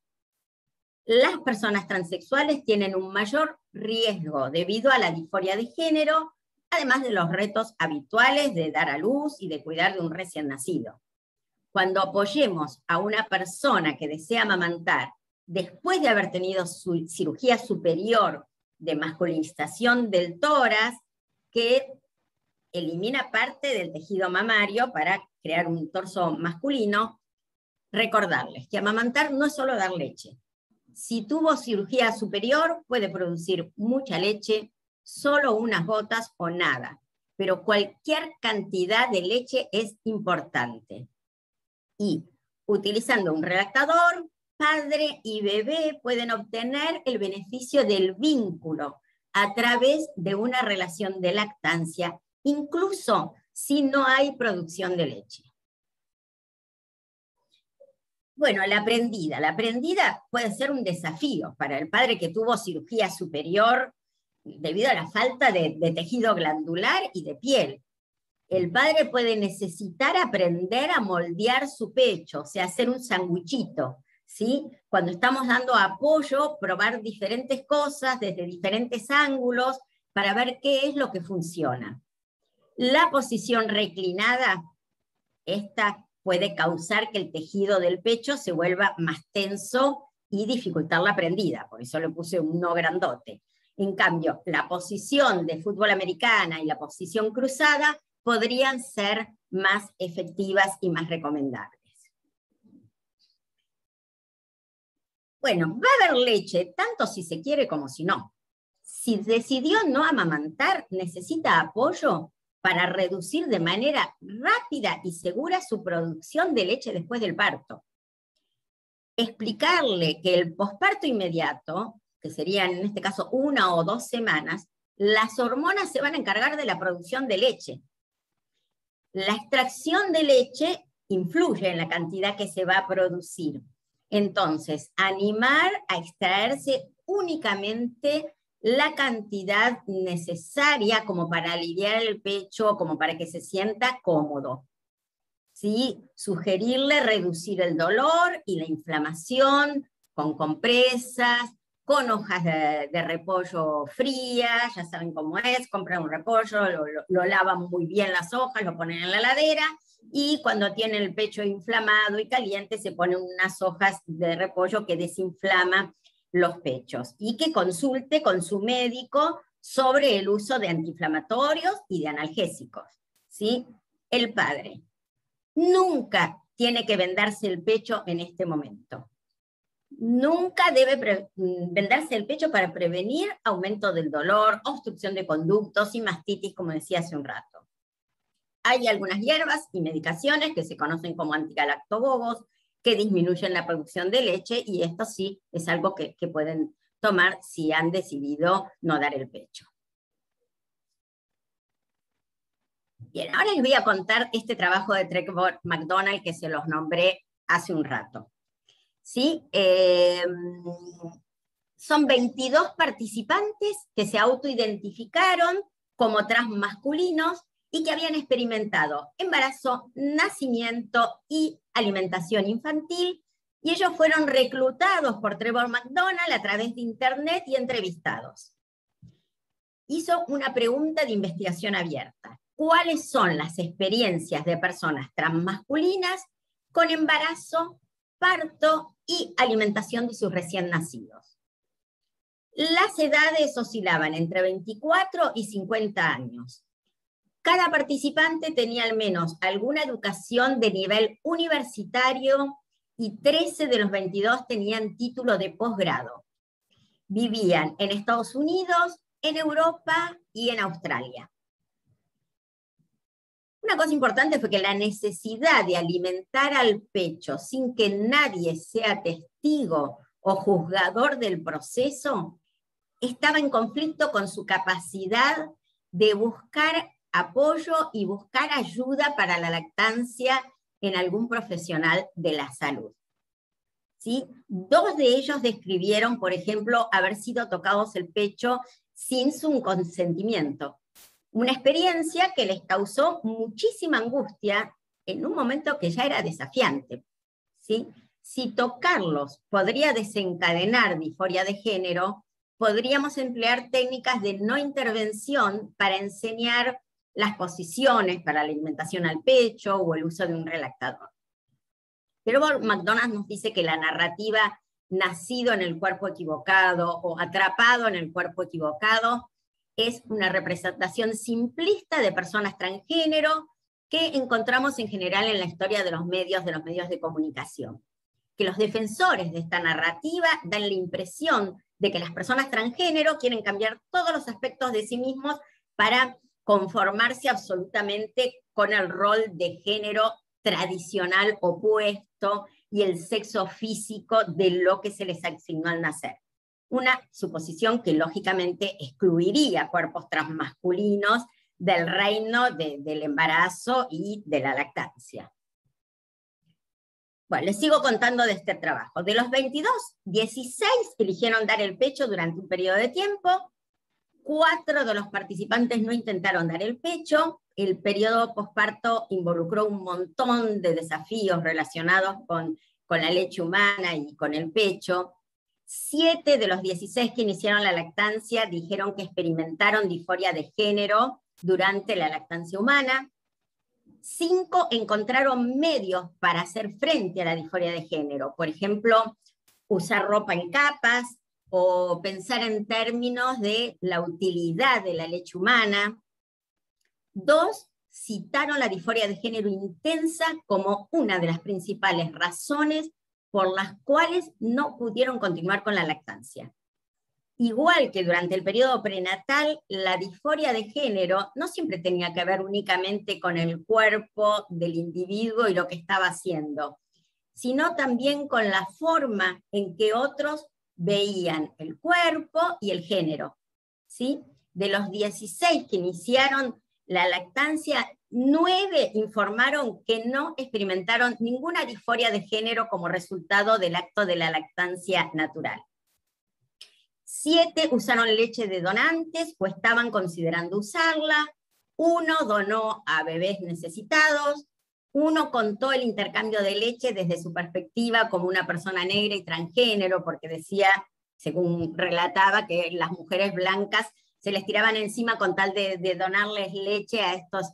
Las personas transexuales tienen un mayor riesgo debido a la disforia de género, además de los retos habituales de dar a luz y de cuidar de un recién nacido. Cuando apoyemos a una persona que desea amamantar después de haber tenido su cirugía superior de masculinización del tórax, que elimina parte del tejido mamario para crear un torso masculino, recordarles que amamantar no es solo dar leche. Si tuvo cirugía superior, puede producir mucha leche, solo unas gotas o nada, pero cualquier cantidad de leche es importante. Y utilizando un relactador, padre y bebé pueden obtener el beneficio del vínculo a través de una relación de lactancia, incluso si no hay producción de leche. Bueno, la aprendida puede ser un desafío para el padre que tuvo cirugía superior debido a la falta de tejido glandular y de piel. El padre puede necesitar aprender a moldear su pecho, o sea, hacer un sanguchito, ¿sí? Cuando estamos dando apoyo, probar diferentes cosas desde diferentes ángulos para ver qué es lo que funciona. La posición reclinada, esta puede causar que el tejido del pecho se vuelva más tenso y dificultar la prendida, por eso le puse un no grandote. En cambio, la posición de fútbol americana y la posición cruzada podrían ser más efectivas y más recomendables. Bueno, va a haber leche, tanto si se quiere como si no. Si decidió no amamantar, necesita apoyo para reducir de manera rápida y segura su producción de leche después del parto. Explicarle que el posparto inmediato, que serían en este caso 1 o 2 semanas, las hormonas se van a encargar de la producción de leche. La extracción de leche influye en la cantidad que se va a producir. Entonces, animar a extraerse únicamente la cantidad necesaria como para aliviar el pecho, como para que se sienta cómodo. ¿Sí? Sugerirle reducir el dolor y la inflamación con compresas, con hojas de repollo frías, ya saben cómo es, compran un repollo, lo lavan muy bien las hojas, lo ponen en la heladera, y cuando tiene el pecho inflamado y caliente se ponen unas hojas de repollo que desinflaman los pechos, y que consulte con su médico sobre el uso de antiinflamatorios y de analgésicos, ¿sí? El padre nunca tiene que vendarse el pecho en este momento. Nunca debe vendarse el pecho para prevenir aumento del dolor, obstrucción de conductos y mastitis, como decía hace un rato. Hay algunas hierbas y medicaciones que se conocen como antigalactobobos, que disminuyen la producción de leche, y esto sí es algo que pueden tomar si han decidido no dar el pecho. Bien, ahora les voy a contar este trabajo de Trevor McDonald que se los nombré hace un rato. ¿Sí? Son 22 participantes que se autoidentificaron como transmasculinos y que habían experimentado embarazo, nacimiento y alimentación infantil, y ellos fueron reclutados por Trevor McDonald a través de internet y entrevistados. Hizo una pregunta de investigación abierta. ¿Cuáles son las experiencias de personas transmasculinas con embarazo, parto y alimentación de sus recién nacidos? Las edades oscilaban entre 24 y 50 años. Cada participante tenía al menos alguna educación de nivel universitario y 13 de los 22 tenían título de posgrado. Vivían en Estados Unidos, en Europa y en Australia. Una cosa importante fue que la necesidad de alimentar al pecho sin que nadie sea testigo o juzgador del proceso estaba en conflicto con su capacidad de buscar apoyo y buscar ayuda para la lactancia en algún profesional de la salud. ¿Sí? 2 de ellos describieron, por ejemplo, haber sido tocados el pecho sin su consentimiento. Una experiencia que les causó muchísima angustia en un momento que ya era desafiante. ¿Sí? Si tocarlos podría desencadenar disforia de género, podríamos emplear técnicas de no intervención para enseñar las posiciones para la alimentación al pecho o el uso de un relactador. Pero McDonald nos dice que la narrativa nacido en el cuerpo equivocado o atrapado en el cuerpo equivocado es una representación simplista de personas transgénero que encontramos en general en la historia de los medios de comunicación. Que los defensores de esta narrativa dan la impresión de que las personas transgénero quieren cambiar todos los aspectos de sí mismos para conformarse absolutamente con el rol de género tradicional opuesto y el sexo físico de lo que se les asignó al nacer. Una suposición que lógicamente excluiría cuerpos transmasculinos del reino del embarazo y de la lactancia. Bueno, les sigo contando de este trabajo. De los 22, 16 eligieron dar el pecho durante un periodo de tiempo, 4 de los participantes no intentaron dar el pecho, el periodo posparto involucró un montón de desafíos relacionados con la leche humana y con el pecho. 7 de los 16 que iniciaron la lactancia dijeron que experimentaron disforia de género durante la lactancia humana. 5 encontraron medios para hacer frente a la disforia de género, por ejemplo, usar ropa en capas o pensar en términos de la utilidad de la leche humana. 2 citaron la disforia de género intensa como una de las principales razones por las cuales no pudieron continuar con la lactancia. Igual que durante el periodo prenatal, la disforia de género no siempre tenía que ver únicamente con el cuerpo del individuo y lo que estaba haciendo, sino también con la forma en que otros veían el cuerpo y el género, ¿sí? De los 16 que iniciaron la lactancia, 9 informaron que no experimentaron ninguna disforia de género como resultado del acto de la lactancia natural. 7 usaron leche de donantes o estaban considerando usarla. 1 donó a bebés necesitados. 1 contó el intercambio de leche desde su perspectiva como una persona negra y transgénero, porque decía, según relataba, que las mujeres blancas se les tiraban encima con tal de donarles leche a estos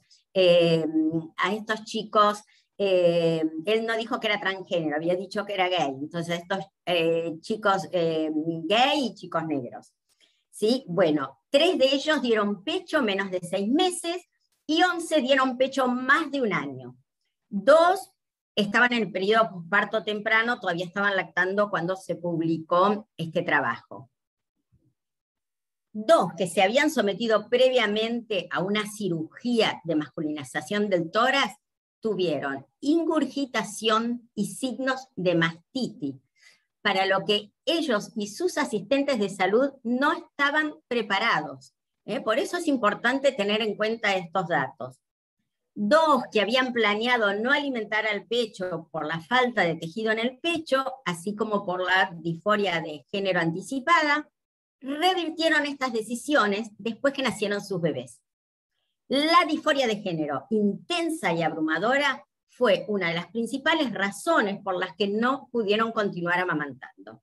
chicos. Él no dijo que era transgénero, había dicho que era gay. Entonces estos chicos gay y chicos negros. ¿Sí? Bueno, 3 de ellos dieron pecho menos de 6 meses y 11 dieron pecho más de un año. 2 estaban en el periodo posparto temprano, todavía estaban lactando cuando se publicó este trabajo. 2 que se habían sometido previamente a una cirugía de masculinización del tórax tuvieron ingurgitación y signos de mastitis, para lo que ellos y sus asistentes de salud no estaban preparados. Por eso es importante tener en cuenta estos datos. 2 que habían planeado no alimentar al pecho por la falta de tejido en el pecho, así como por la disforia de género anticipada, revirtieron estas decisiones después que nacieron sus bebés. La disforia de género intensa y abrumadora fue una de las principales razones por las que no pudieron continuar amamantando.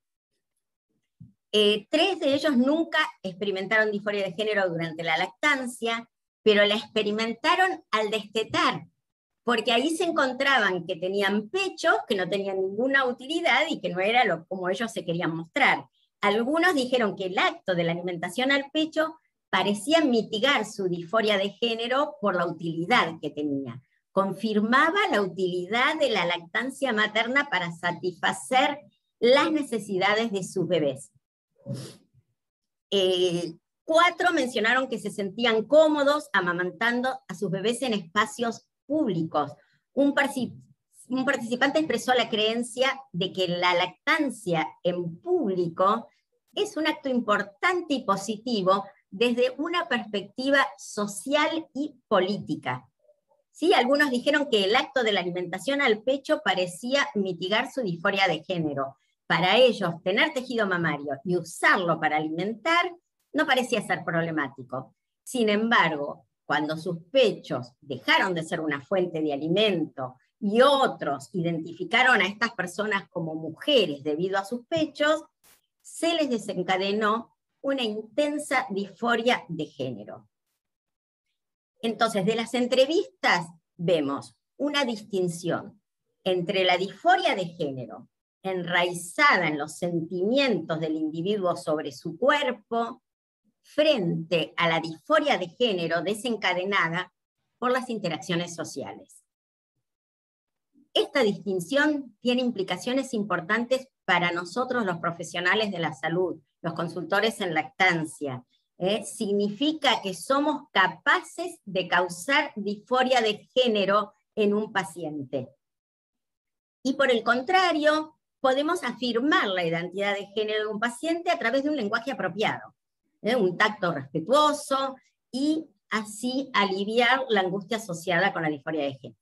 3 de ellos nunca experimentaron disforia de género durante la lactancia, pero la experimentaron al destetar, porque ahí se encontraban que tenían pechos que no tenían ninguna utilidad y que no era como ellos se querían mostrar. Algunos dijeron que el acto de la alimentación al pecho parecía mitigar su disforia de género por la utilidad que tenía. Confirmaba la utilidad de la lactancia materna para satisfacer las necesidades de sus bebés. 4 mencionaron que se sentían cómodos amamantando a sus bebés en espacios públicos. Un participante expresó la creencia de que la lactancia en público es un acto importante y positivo desde una perspectiva social y política. ¿Sí? Algunos dijeron que el acto de la alimentación al pecho parecía mitigar su disforia de género. Para ellos, tener tejido mamario y usarlo para alimentar no parecía ser problemático. Sin embargo, cuando sus pechos dejaron de ser una fuente de alimento y otros identificaron a estas personas como mujeres debido a sus pechos, se les desencadenó una intensa disforia de género. Entonces, de las entrevistas vemos una distinción entre la disforia de género, enraizada en los sentimientos del individuo sobre su cuerpo, frente a la disforia de género desencadenada por las interacciones sociales. Esta distinción tiene implicaciones importantes para nosotros los profesionales de la salud, los consultores en lactancia. Significa que somos capaces de causar disforia de género en un paciente. Y por el contrario, podemos afirmar la identidad de género de un paciente a través de un lenguaje apropiado, un tacto respetuoso, y así aliviar la angustia asociada con la disforia de género.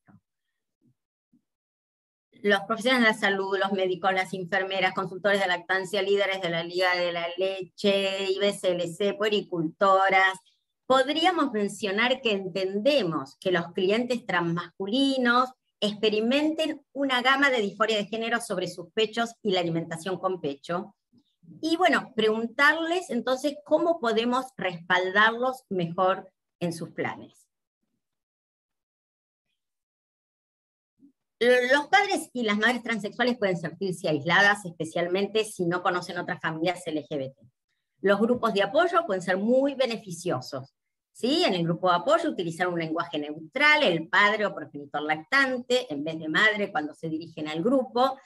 los profesionales de la salud, los médicos, las enfermeras, consultores de lactancia, líderes de la Liga de la Leche, IBCLC, puericultoras. Podríamos mencionar que entendemos que los clientes transmasculinos experimenten una gama de disforia de género sobre sus pechos y la alimentación con pecho. Y bueno, preguntarles entonces cómo podemos respaldarlos mejor en sus planes. Los padres y las madres transexuales pueden sentirse aisladas, especialmente si no conocen otras familias LGBT. Los grupos de apoyo pueden ser muy beneficiosos. ¿Sí? En el grupo de apoyo utilizar un lenguaje neutral, el padre o progenitor lactante, en vez de madre cuando se dirigen al grupo.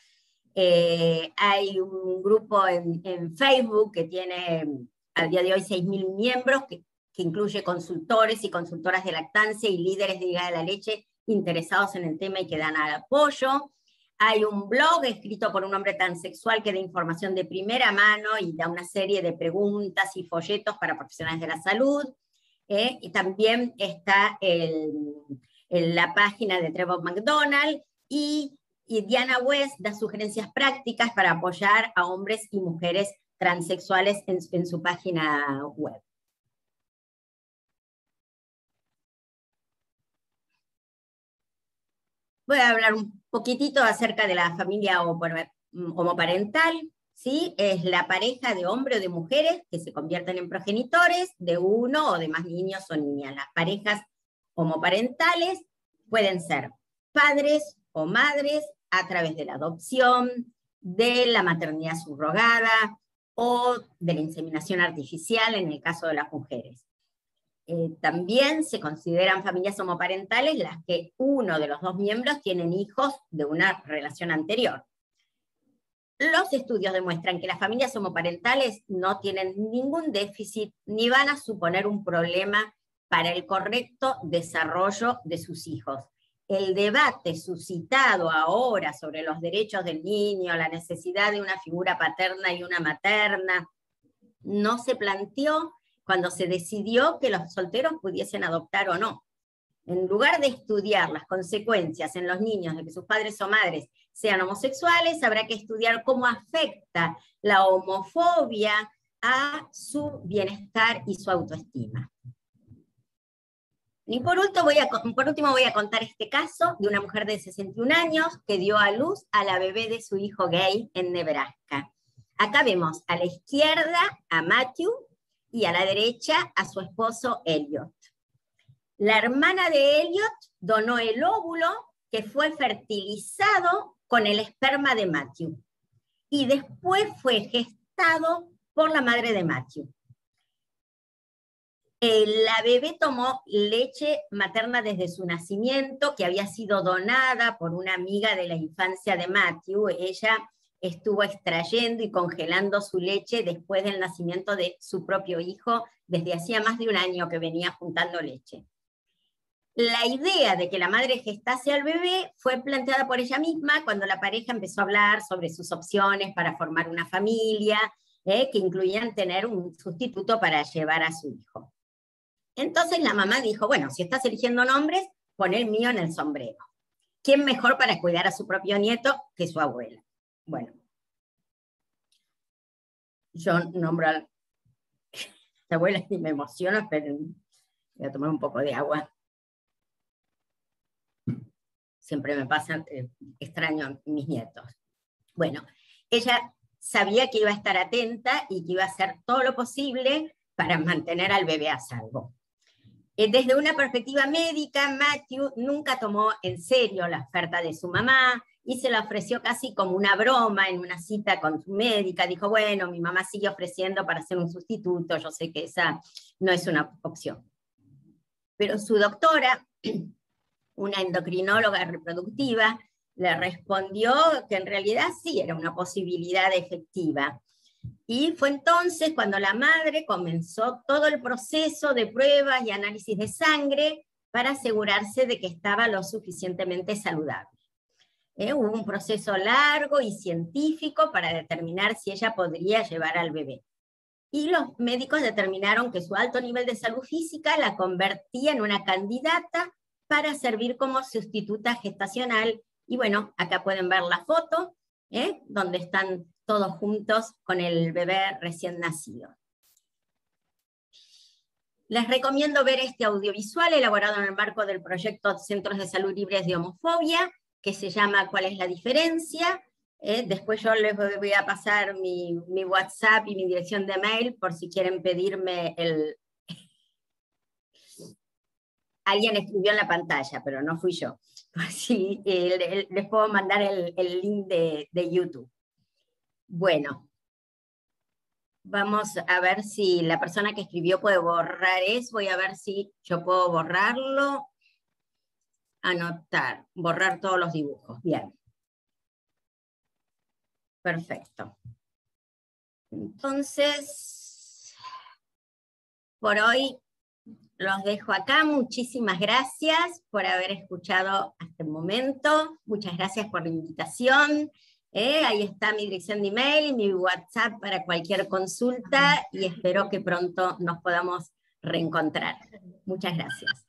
Hay un grupo en Facebook que tiene al día de hoy 6.000 miembros, que incluye consultores y consultoras de lactancia y líderes de Liga de la Leche interesados en el tema y que dan apoyo. Hay un blog escrito por un hombre transexual que da información de primera mano y da una serie de preguntas y folletos para profesionales de la salud. Y también está la página de Trevor McDonald y Diana West da sugerencias prácticas para apoyar a hombres y mujeres transexuales en su página web. Voy a hablar un poquitito acerca de la familia homoparental, ¿sí? Es la pareja de hombres o de mujeres que se convierten en progenitores de uno o de más niños o niñas. Las parejas homoparentales pueden ser padres o madres a través de la adopción, de la maternidad subrogada o de la inseminación artificial en el caso de las mujeres. También se consideran familias homoparentales las que uno de los dos miembros tienen hijos de una relación anterior. Los estudios demuestran que las familias homoparentales no tienen ningún déficit ni van a suponer un problema para el correcto desarrollo de sus hijos. El debate suscitado ahora sobre los derechos del niño, la necesidad de una figura paterna y una materna, no se planteó cuando se decidió que los solteros pudiesen adoptar o no. En lugar de estudiar las consecuencias en los niños de que sus padres o madres sean homosexuales, habrá que estudiar cómo afecta la homofobia a su bienestar y su autoestima. Y por último voy a contar este caso de una mujer de 61 años que dio a luz a la bebé de su hijo gay en Nebraska. Acá vemos a la izquierda a Matthew y a la derecha a su esposo Elliot. La hermana de Elliot donó el óvulo que fue fertilizado con el esperma de Matthew y después fue gestado por la madre de Matthew. La bebé tomó leche materna desde su nacimiento, que había sido donada por una amiga de la infancia de Matthew. Ella estuvo extrayendo y congelando su leche después del nacimiento de su propio hijo, desde hacía más de un año que venía juntando leche. La idea de que la madre gestase al bebé fue planteada por ella misma cuando la pareja empezó a hablar sobre sus opciones para formar una familia, que incluían tener un sustituto para llevar a su hijo. Entonces la mamá dijo, bueno, si estás eligiendo nombres, pon el mío en el sombrero. ¿Quién mejor para cuidar a su propio nieto que su abuela? Bueno, yo nombro a la abuela y me emociono, esperen, voy a tomar un poco de agua. Siempre me pasa, extraño a mis nietos. Bueno, ella sabía que iba a estar atenta y que iba a hacer todo lo posible para mantener al bebé a salvo. Desde una perspectiva médica, Matthew nunca tomó en serio la oferta de su mamá y se la ofreció casi como una broma en una cita con su médica. Dijo, bueno, mi mamá sigue ofreciendo para hacer un sustituto, yo sé que esa no es una opción. Pero su doctora, una endocrinóloga reproductiva, le respondió que en realidad sí era una posibilidad efectiva. Y fue entonces cuando la madre comenzó todo el proceso de pruebas y análisis de sangre para asegurarse de que estaba lo suficientemente saludable. Hubo un proceso largo y científico para determinar si ella podría llevar al bebé. Y los médicos determinaron que su alto nivel de salud física la convertía en una candidata para servir como sustituta gestacional Y bueno, acá pueden ver la foto, donde están todos juntos con el bebé recién nacido. Les recomiendo ver este audiovisual elaborado en el marco del proyecto Centros de Salud Libres de Homofobia, que se llama ¿Cuál es la diferencia? Después yo les voy a pasar mi WhatsApp y mi dirección de mail por si quieren pedirme el... Alguien escribió en la pantalla, pero no fui yo. Así les puedo mandar el link de YouTube. Bueno, vamos a ver si la persona que escribió puede borrar eso. Voy a ver si yo puedo borrarlo. Anotar, borrar todos los dibujos. Bien. Perfecto. Entonces, por hoy los dejo acá. Muchísimas gracias por haber escuchado hasta el momento. Muchas gracias por la invitación. Ahí está mi dirección de email, mi WhatsApp para cualquier consulta y espero que pronto nos podamos reencontrar. Muchas gracias.